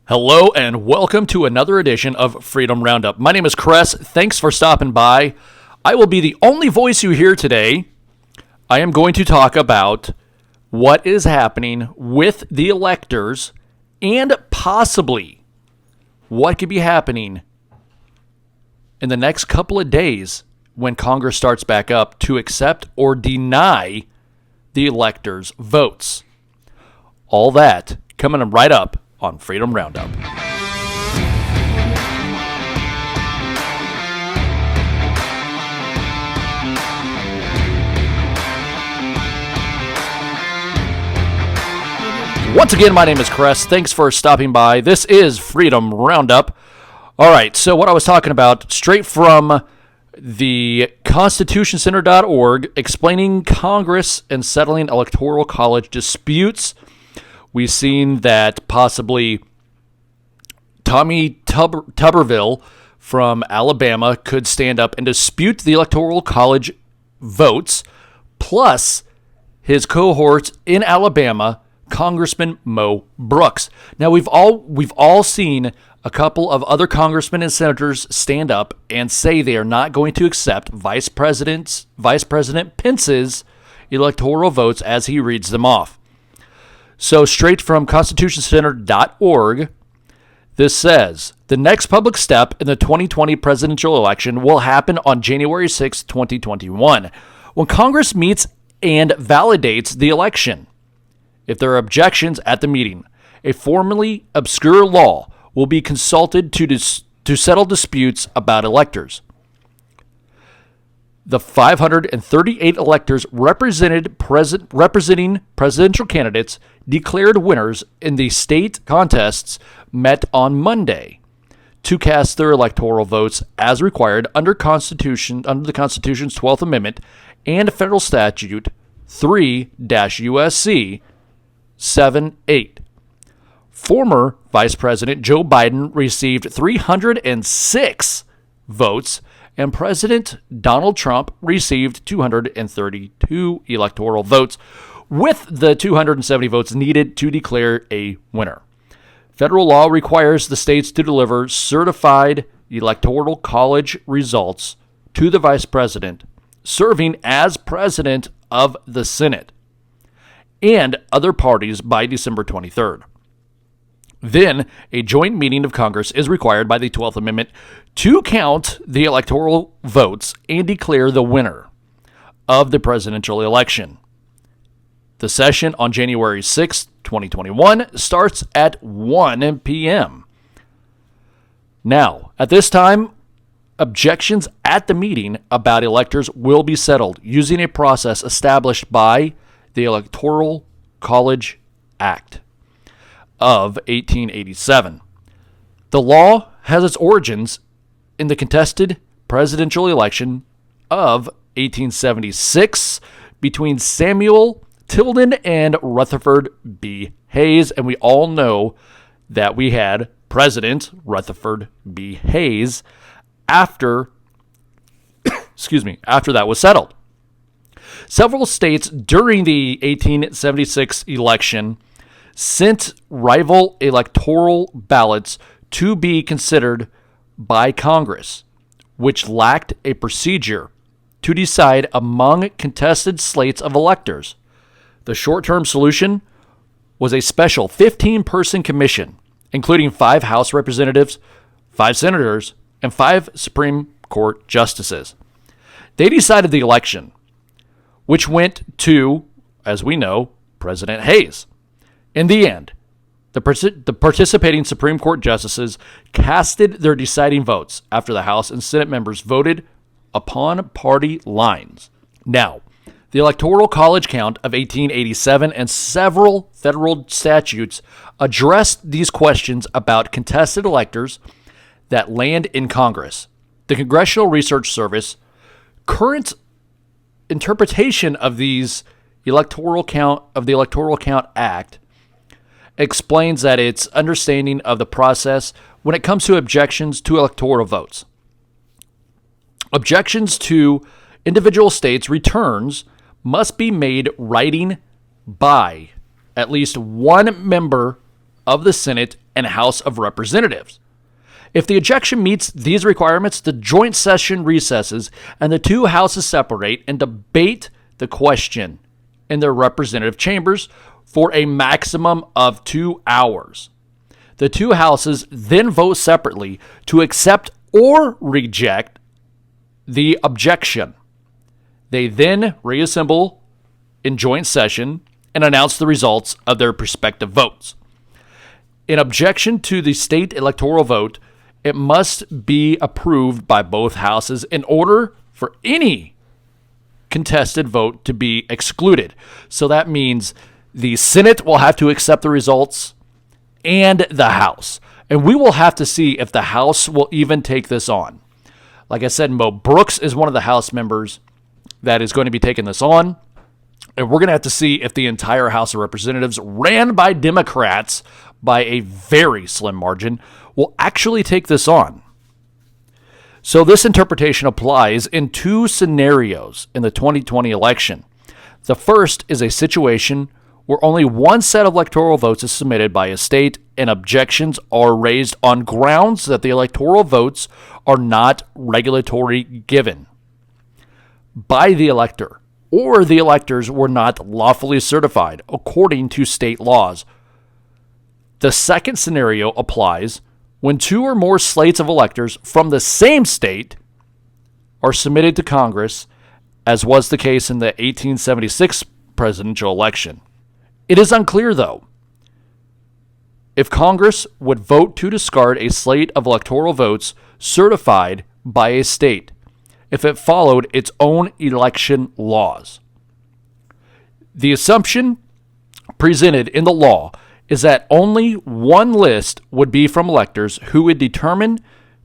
Hello and welcome to another edition of Freedom Roundup. My name is Kress. Thanks for stopping by. I will be the only voice you hear today. I am going to talk about what is happening with the electors and possibly what could be happening in the next couple of days when Congress starts back up to accept or deny the electors' votes. All that coming right up on Freedom Roundup. Once again, my name is Kress. Thanks for stopping by. This is Freedom Roundup. All right, so what I was talking about, straight from the constitutioncenter.org, explaining Congress and settling electoral college disputes. We've seen that possibly Tommy Tuberville from Alabama could stand up and dispute the electoral college votes, plus his cohorts in Alabama, Congressman Mo Brooks. Now we've all seen a couple of other congressmen and senators stand up and say they are not going to accept Vice President Pence's electoral votes as he reads them off. So straight from constitutioncenter.org, this says, the next public step in the 2020 presidential election will happen on January 6, 2021, when Congress meets and validates the election. If there are objections at the meeting, a formerly obscure law will be consulted to settle disputes about electors. The 538 electors representing presidential candidates declared winners in the state contests met on Monday to cast their electoral votes as required under the Constitution's 12th Amendment and Federal Statute 3-USC 78. Former Vice President Joe Biden received 306 votes, and President Donald Trump received 232 electoral votes, with the 270 votes needed to declare a winner. Federal law requires the states to deliver certified electoral college results to the vice president, serving as president of the Senate, and other parties by December 23rd. Then, a joint meeting of Congress is required by the 12th Amendment to count the electoral votes and declare the winner of the presidential election. The session on January 6, 2021 starts at 1 p.m. Now, at this time, objections at the meeting about electors will be settled using a process established by the Electoral College Act of 1887. The law has its origins in the contested presidential election of 1876 between Samuel Tilden and Rutherford B. Hayes, and we all know that we had President Rutherford B. Hayes after that was settled. Several states during the 1876 election sent rival electoral ballots to be considered by Congress, which lacked a procedure to decide among contested slates of electors. The short-term solution was a special 15-person commission, including 5 House representatives, 5 senators, and 5 Supreme Court justices. They decided the election, which went to, as we know, President Hayes. In the end, the participating Supreme Court justices casted their deciding votes after the House and Senate members voted upon party lines. Now, the Electoral College count of 1887 and several federal statutes addressed these questions about contested electors that land in Congress. The Congressional Research Service current interpretation of the Electoral Count Act explains that its understanding of the process when it comes to objections to electoral votes. Objections to individual states' returns must be made writing by at least one member of the Senate and House of Representatives. If the objection meets these requirements, the joint session recesses and the two houses separate and debate the question in their representative chambers for a maximum of 2 hours. The two houses then vote separately to accept or reject the objection. They then reassemble in joint session and announce the results of their respective votes. In objection to the state electoral vote, it must be approved by both houses in order for any contested vote to be excluded. So that means the Senate will have to accept the results and the House. And we will have to see if the House will even take this on. Like I said, Mo Brooks is one of the House members that is going to be taking this on. And we're going to have to see if the entire House of Representatives, ran by Democrats by a very slim margin, will actually take this on. So this interpretation applies in two scenarios in the 2020 election. The first is a situation where only one set of electoral votes is submitted by a state and objections are raised on grounds that the electoral votes are not regulatory given by the elector, or the electors were not lawfully certified according to state laws. The second scenario applies when two or more slates of electors from the same state are submitted to Congress, as was the case in the 1876 presidential election. It is unclear, though, if Congress would vote to discard a slate of electoral votes certified by a state if it followed its own election laws. The assumption presented in the law is that only one list would be from electors who would determine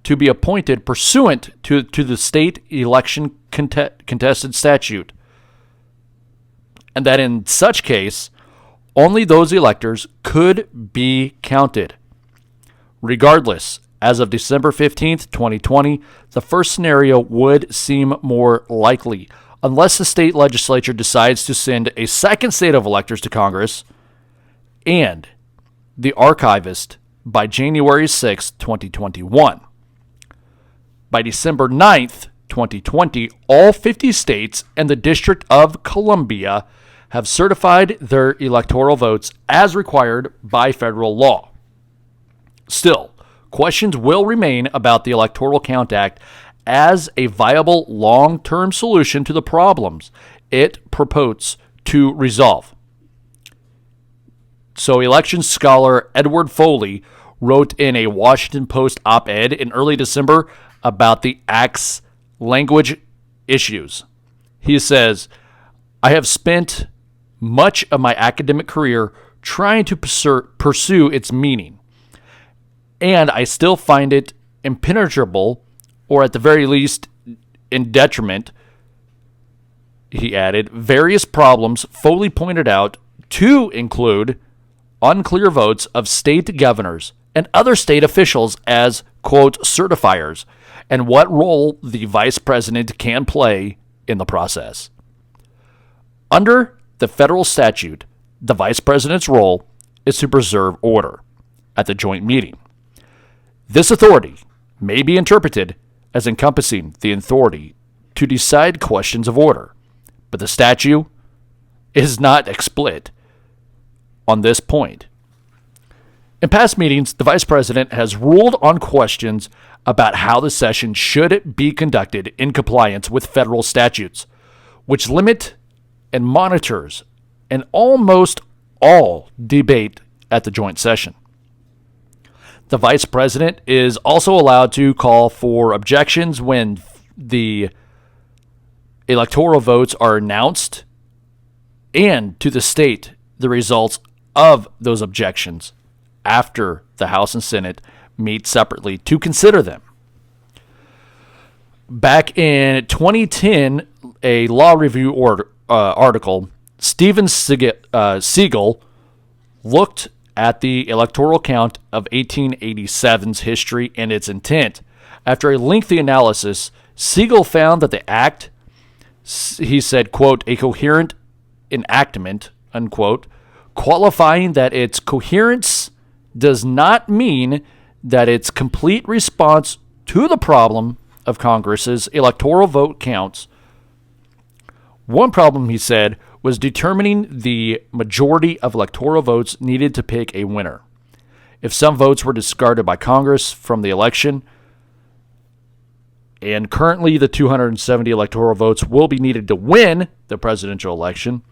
to be appointed pursuant to the state election contested statute, and that in such case, only those electors could be counted. Regardless, as of December 15th, 2020, the first scenario would seem more likely, unless the state legislature decides to send a second slate of electors to Congress and the archivist by January 6, 2021. By December 9th, 2020, all 50 states and the District of Columbia have certified their electoral votes as required by federal law. Still, questions will remain about the Electoral Count Act as a viable long-term solution to the problems it purports to resolve. So election scholar Edward Foley wrote in a Washington Post op-ed in early December about the Act's language issues. He says, "I have spent much of my academic career trying to pursue its meaning, and I still find it impenetrable, or at the very least in detriment." He added, various problems Foley pointed out to include unclear votes of state governors and other state officials as, quote, certifiers, and what role the vice president can play in the process. Under the federal statute, the vice president's role is to preserve order at the joint meeting. This authority may be interpreted as encompassing the authority to decide questions of order, but the statute is not explicit on this point. In past meetings, the vice president has ruled on questions about how the session should be conducted in compliance with federal statutes, which limit and monitors and almost all debate at the joint session. The vice president is also allowed to call for objections when the electoral votes are announced and to the state the results of those objections after the House and Senate meet separately to consider them. Back in 2010, a law review article, Steven Siegel looked at the electoral count of 1887's history and its intent. After a lengthy analysis, Siegel found that the act, he said, quote, a coherent enactment, unquote, qualifying that its coherence does not mean that its complete response to the problem of Congress's electoral vote counts. One problem, he said, was determining the majority of electoral votes needed to pick a winner. If some votes were discarded by Congress from the election, and currently the 270 electoral votes will be needed to win the presidential election,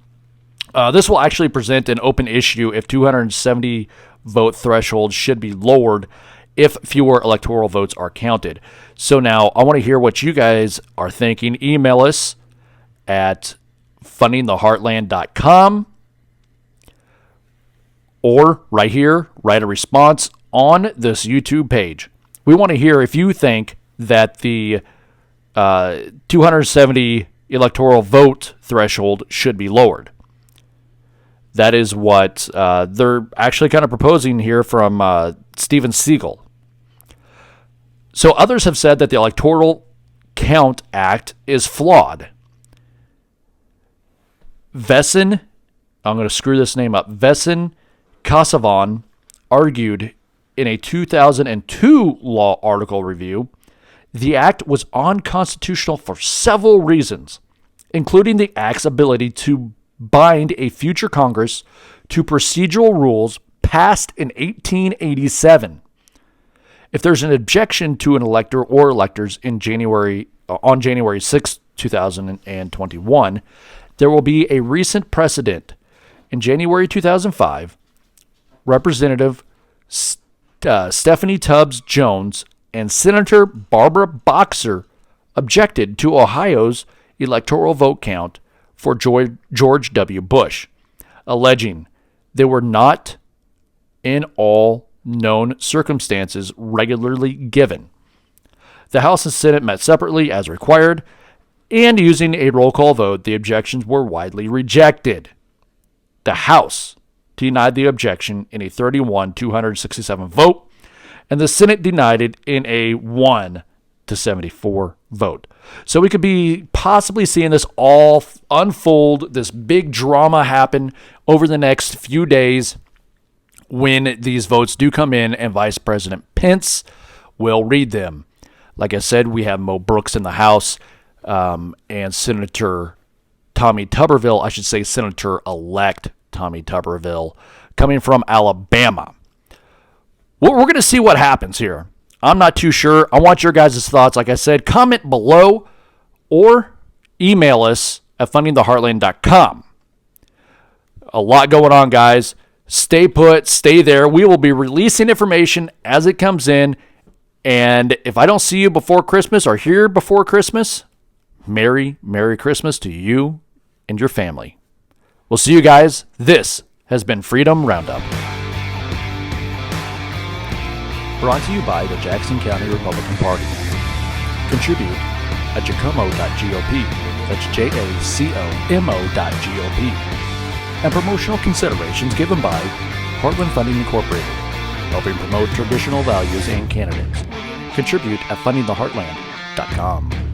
this will actually present an open issue if 270 vote threshold should be lowered if fewer electoral votes are counted. So now I want to hear what you guys are thinking. Email us at fundingtheheartland.com or right here, write a response on this YouTube page. We want to hear if you think that the 270 electoral vote threshold should be lowered. That is what they're actually kind of proposing here from Steven Siegel. So others have said that the Electoral Count Act is flawed. Vesin, I'm going to screw this name up, Vesin Kasavan argued in a 2002 law article review, the act was unconstitutional for several reasons, including the act's ability to bind a future Congress to procedural rules passed in 1887. If there's an objection to an elector or electors on January 6, 2021, there will be a recent precedent. In January 2005, Representative Stephanie Tubbs Jones and Senator Barbara Boxer objected to Ohio's electoral vote count for George W. Bush, alleging they were not in all known circumstances regularly given. The House and Senate met separately as required, and using a roll call vote, the objections were widely rejected. The House denied the objection in a 31-267 vote, and the Senate denied it in a 1-74 vote. So we could be possibly seeing this all unfold, this big drama happen over the next few days when these votes do come in and Vice President Pence will read them. Like I said, we have Mo Brooks in the House and Senator Tommy Tuberville, I should say Senator-elect Tommy Tuberville, coming from Alabama. We're going to see what happens here. I'm not too sure. I want your guys' thoughts. Like I said, comment below or email us at fundingtheheartland.com. A lot going on, guys. Stay put. Stay there. We will be releasing information as it comes in. And if I don't see you before Christmas or here before Christmas, Merry Christmas to you and your family. We'll see you guys. This has been Freedom Roundup. Brought to you by the Jackson County Republican Party. Contribute at jacomo.gop. That's JACOMO.GOP. And promotional considerations given by Heartland Funding Incorporated, helping promote traditional values and candidates. Contribute at fundingtheheartland.com.